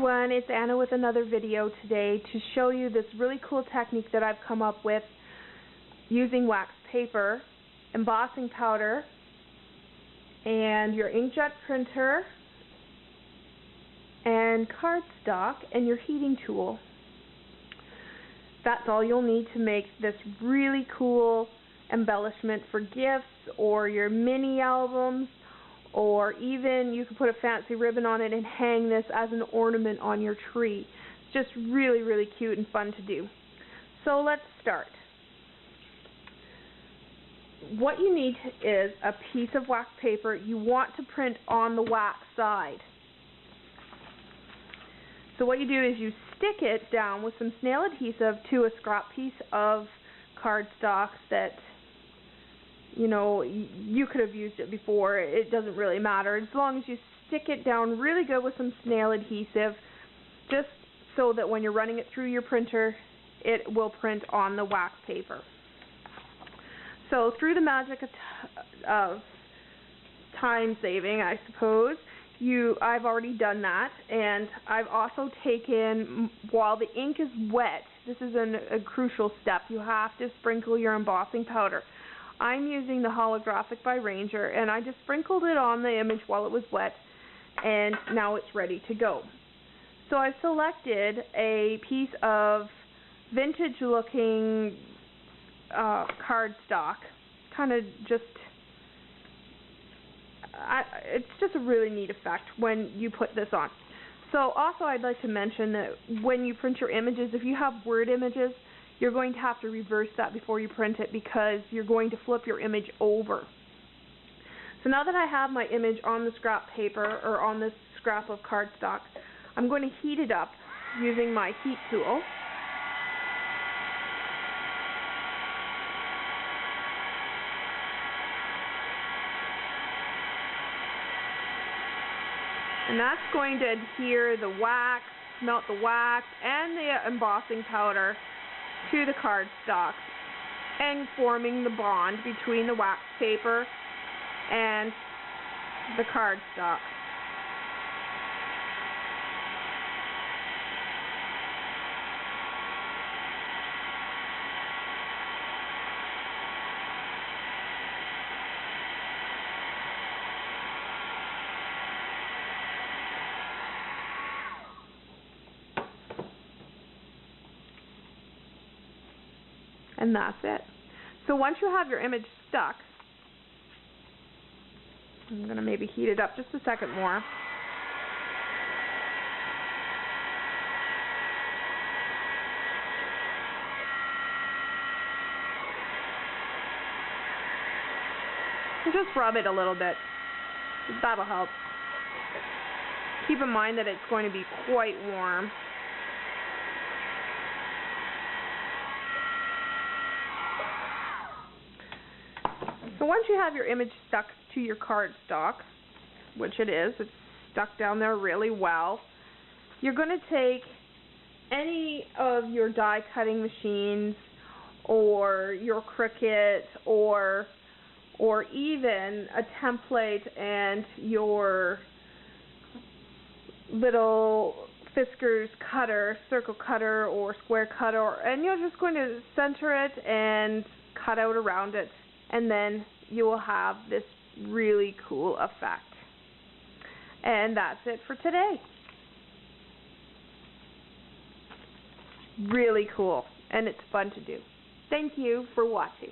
everyone, it's Anna with another video today to show you this really cool technique that I've come up with using wax paper, embossing powder, and your inkjet printer, and cardstock, and your heating tool. That's all you'll need to make this really cool embellishment for gifts or your mini albums, or even you could put a fancy ribbon on it and hang this as an ornament on your tree. It's just really, really cute and fun to do. So let's start. What you need is a piece of wax paper. You want to print on the wax side. So what you do is you stick it down with some snail adhesive to a scrap piece of cardstock that, you know, you could have used it before. It doesn't really matter. As long as you stick it down really good with some snail adhesive, just so that when you're running it through your printer, it will print on the wax paper. So through the magic of time saving, I suppose, I've already done that, and I've also taken, while the ink is wet, this is a crucial step, you have to sprinkle your embossing powder. I'm using the holographic by Ranger, and I just sprinkled it on the image while it was wet, and now it's ready to go. So I've selected a piece of vintage looking cardstock, kind of just, it's just a really neat effect when you put this on. So also I'd like to mention that when you print your images, if you have word images, you're going to have to reverse that before you print it, because you're going to flip your image over. So now that I have my image on the scrap paper, or on this scrap of cardstock, I'm going to heat it up using my heat tool. And that's going to adhere the wax, melt the wax, and the embossing powder to the cardstock, and forming the bond between the wax paper and the cardstock. And that's it. So once you have your image stuck, I'm going to maybe heat it up just a second more. And just rub it a little bit. That'll help. Keep in mind that it's going to be quite warm. So once you have your image stuck to your cardstock, which it is, it's stuck down there really well, you're going to take any of your die cutting machines, or your Cricut, or even a template and your little Fiskars cutter, circle cutter or square cutter, and you're just going to center it and cut out around it. And then you will have this really cool effect. And that's it for today. Really cool, and it's fun to do. Thank you for watching.